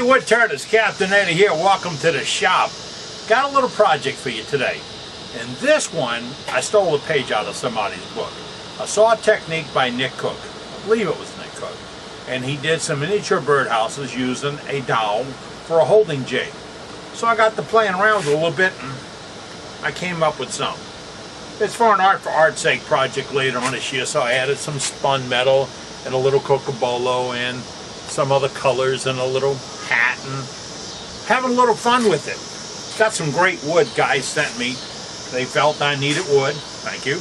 Hey Woodturners, Captain Eddie here. Welcome to the shop. Got a little project for you today. And this one, I stole a page out of somebody's book. I saw a technique by Nick Cook. I believe it was Nick Cook. And he did some miniature birdhouses using a dowel for a holding jig. So I got to playing around with it a little bit and I came up with some. It's for an art for art's sake project later on this year, so I added some spun metal and a little cocobolo and some other colors and a little hat and having a little fun with it. Got some great wood guys sent me. They felt I needed wood, thank you,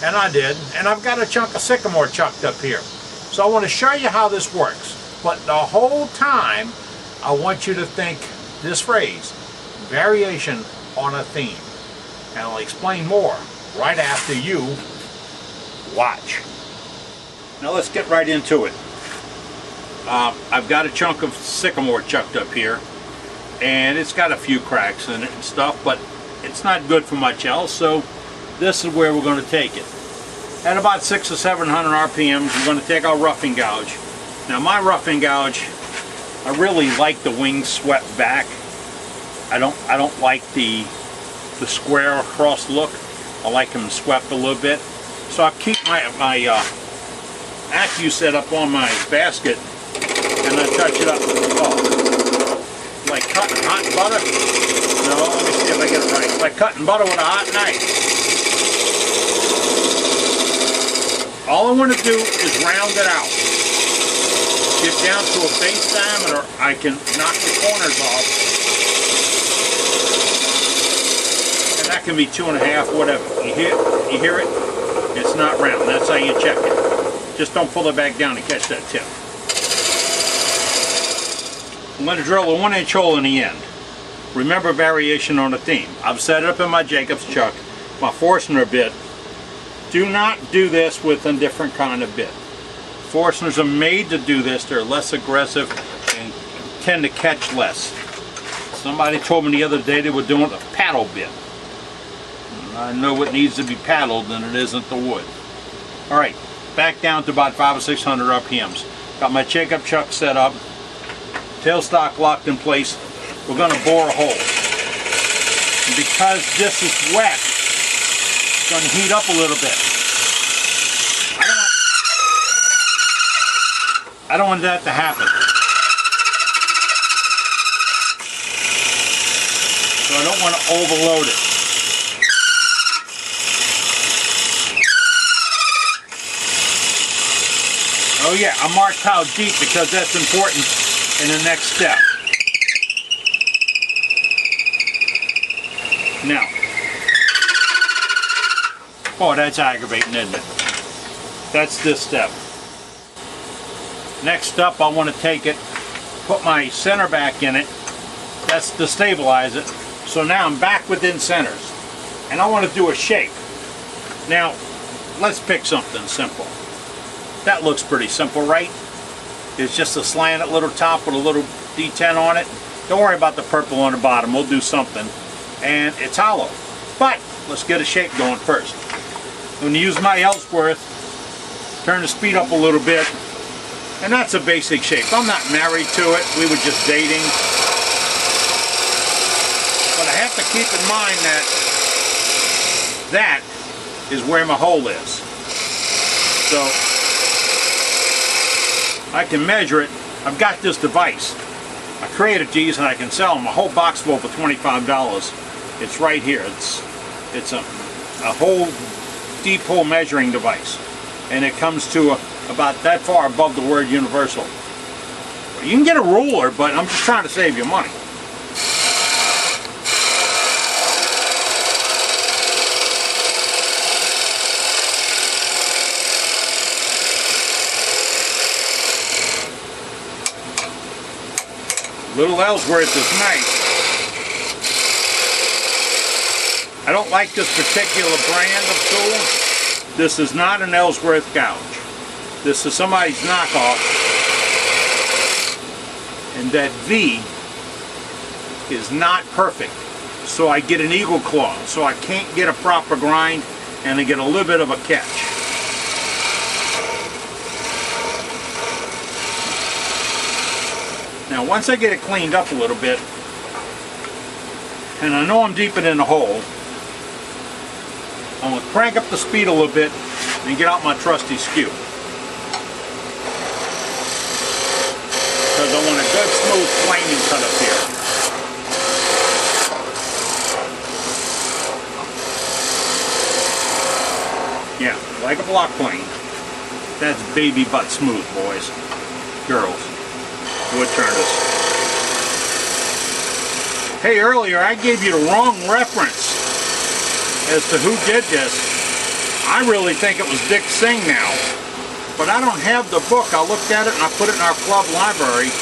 and I did. And I've got a chunk of sycamore chucked up here. So I want to show you how this works. But the whole time, I want you to think this phrase, variation on a theme. And I'll explain more right after you watch. Now let's get right into it. I've got a chunk of sycamore chucked up here, and it's got a few cracks in it and stuff, but it's not good for much else, so this is where we're going to take it. At about 600 or 700 RPMs, we're going to take our roughing gouge. Now my roughing gouge, I really like the wings swept back. I don't like the square across look. I like them swept a little bit. So I keep my accu set up on my basket and I touch it up. Oh, like cutting hot butter. No, let me see if I get it right. Like cutting butter with a hot knife. All I want to do is round it out. Get down to a base diameter. I can knock the corners off. And that can be 2.5, whatever. You hear it? It's not round. That's how you check it. Just don't pull it back down and catch that tip. I'm going to drill a 1-inch hole in the end. Remember, variation on a theme. I've set it up in my Jacob's chuck, my Forstner bit. Do not do this with a different kind of bit. Forstners are made to do this. They're less aggressive and tend to catch less. Somebody told me the other day they were doing a paddle bit. I know what needs to be paddled and it isn't the wood. Alright, back down to about 500 or 600 RPMs. Got my Jacob chuck set up. Tailstock locked in place. We're going to bore a hole. And because this is wet, it's going to heat up a little bit. I don't want that to happen. So I don't want to overload it. Oh yeah, I marked how deep because that's important in the next step. Now, oh, that's aggravating, isn't it? That's this step. Next up, I want to take it, put my center back in it. That's to stabilize it. So now I'm back within centers. And I want to do a shape. Now, let's pick something simple. That looks pretty simple, right? It's just a slanted little top with a little D10 on it. Don't worry about the purple on the bottom. We'll do something. And it's hollow. But let's get a shape going first. I'm going to use my Ellsworth. Turn the speed up a little bit. And that's a basic shape. I'm not married to it. We were just dating. But I have to keep in mind that is where my hole is. So I can measure it. I've got this device. I created these and I can sell them a whole box full for $25. It's right here. It's a whole deep hole measuring device. And it comes to about that far above the word universal. You can get a ruler, but I'm just trying to save you money. Little Ellsworth is nice. I don't like this particular brand of tool. This is not an Ellsworth gouge. This is somebody's knockoff. And that V is not perfect. So I get an eagle claw. So I can't get a proper grind and I get a little bit of a catch. Now once I get it cleaned up a little bit, and I know I'm deep in the hole, I'm going to crank up the speed a little bit and get out my trusty skew. Because I want a good smooth planing cut up here. Yeah, like a block plane. That's baby butt smooth, boys. Girls. Wood turners. Hey, earlier I gave you the wrong reference as to who did this. I really think it was Dick Sing now. But I don't have the book. I looked at it and I put it in our club library.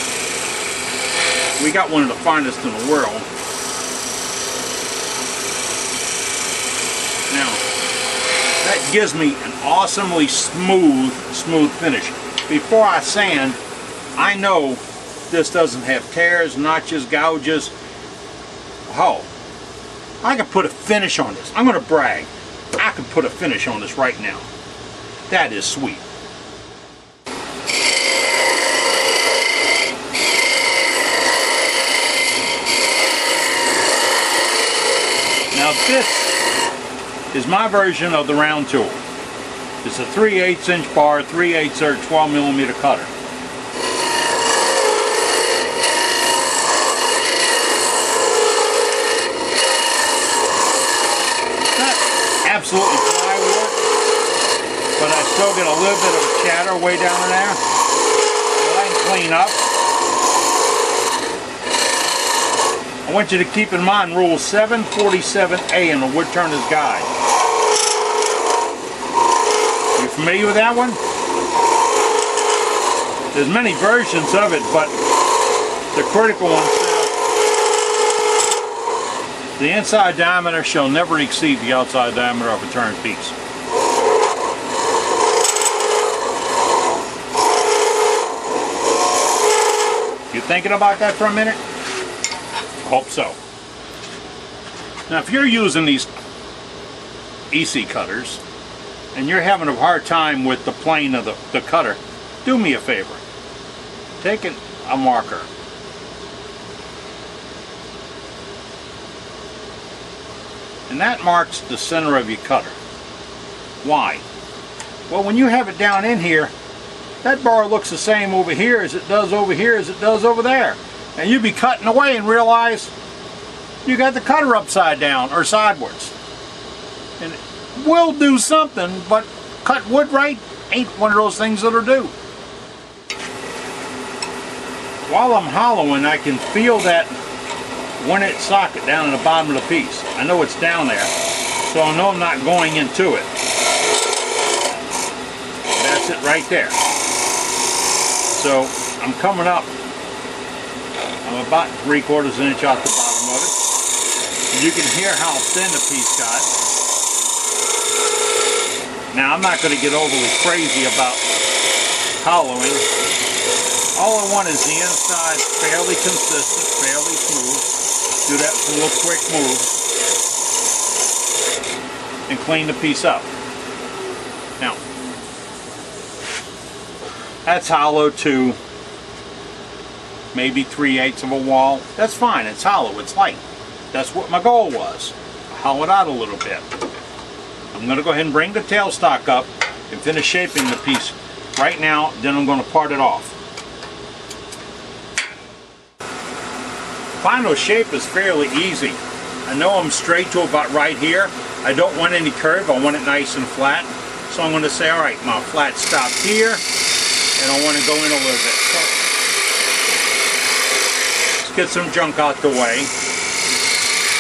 We got one of the finest in the world. Now, that gives me an awesomely smooth finish. Before I sand, I know this doesn't have tears, notches, gouges. Oh, I can put a finish on this. I'm going to brag. I can put a finish on this right now. That is sweet. Now this is my version of the round tool. It's a 3/8 inch bar, 3/8 or 12mm cutter. Not absolutely plywood, but I still get a little bit of chatter way down in there that I can clean up. I want you to keep in mind Rule 747A in the Woodturner's Guide. You familiar with that one? There's many versions of it, but the critical one says the inside diameter shall never exceed the outside diameter of a turned piece. You thinking about that for a minute? Hope so. Now if you're using these EC cutters and you're having a hard time with the plane of the cutter, do me a favor. Take a marker. And that marks the center of your cutter. Why? Well, when you have it down in here, that bar looks the same over here as it does over here as it does over there. And you'd be cutting away and realize you got the cutter upside down or sideways. And it will do something, but cut wood right ain't one of those things that'll do. While I'm hollowing, I can feel that 1/8 socket down in the bottom of the piece. I know it's down there, so I know I'm not going into it. That's it right there. So I'm coming up. I'm about 3/4 inch off the bottom of it. And you can hear how thin the piece got. Now I'm not going to get overly crazy about hollowing. All I want is the inside fairly consistent, fairly smooth. Do that little quick move and clean the piece up. Now, that's hollow to maybe 3/8 of a wall. That's fine, it's hollow, it's light. That's what my goal was. Hollow it out a little bit. I'm going to go ahead and bring the tailstock up and finish shaping the piece right now, then I'm going to part it off. Final shape is fairly easy. I know I'm straight to about right here. I don't want any curve, I want it nice and flat. So I'm going to say, alright, my flat stop here, and I want to go in a little bit. So, let's get some junk out the way.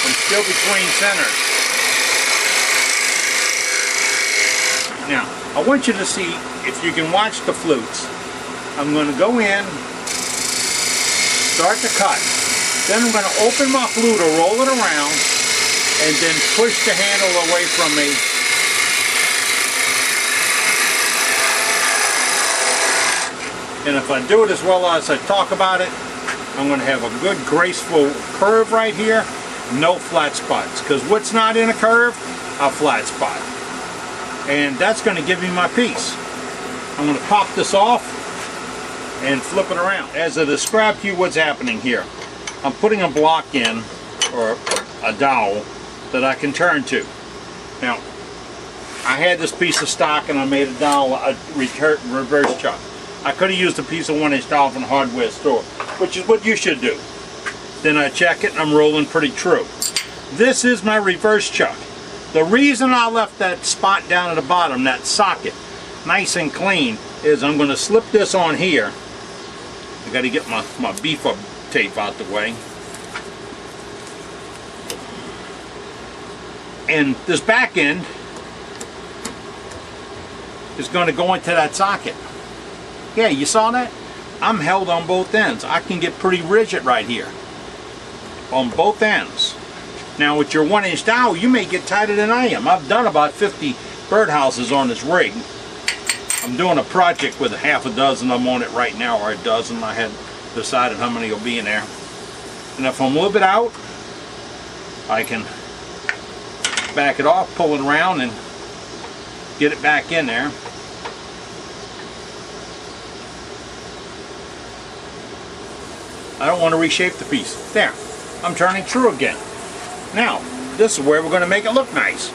I'm still between centers. Now, I want you to see, if you can watch the flutes, I'm going to go in, start to cut. Then I'm going to open my flute or roll it around and then push the handle away from me. And if I do it as well as I talk about it, I'm going to have a good graceful curve right here, no flat spots. Because what's not in a curve? A flat spot. And that's going to give me my piece. I'm going to pop this off and flip it around. As I describe to you what's happening here, I'm putting a block in, or a dowel, that I can turn to. Now, I had this piece of stock and I made a dowel, a reverse chuck. I could have used a piece of 1-inch dowel from the hardware store, which is what you should do. Then I check it and I'm rolling pretty true. This is my reverse chuck. The reason I left that spot down at the bottom, that socket, nice and clean, is I'm going to slip this on here. I got to get my beef up tape out the way. And this back end is going to go into that socket. Yeah, you saw that? I'm held on both ends. I can get pretty rigid right here on both ends. Now with your 1-inch dowel, you may get tighter than I am. I've done about 50 birdhouses on this rig. I'm doing a project with half a dozen of them on it right now, or a dozen. I had decided how many will be in there. And if I'm a little bit out, I can back it off, pull it around, and get it back in there. I don't want to reshape the piece. There, I'm turning true again. Now, this is where we're going to make it look nice.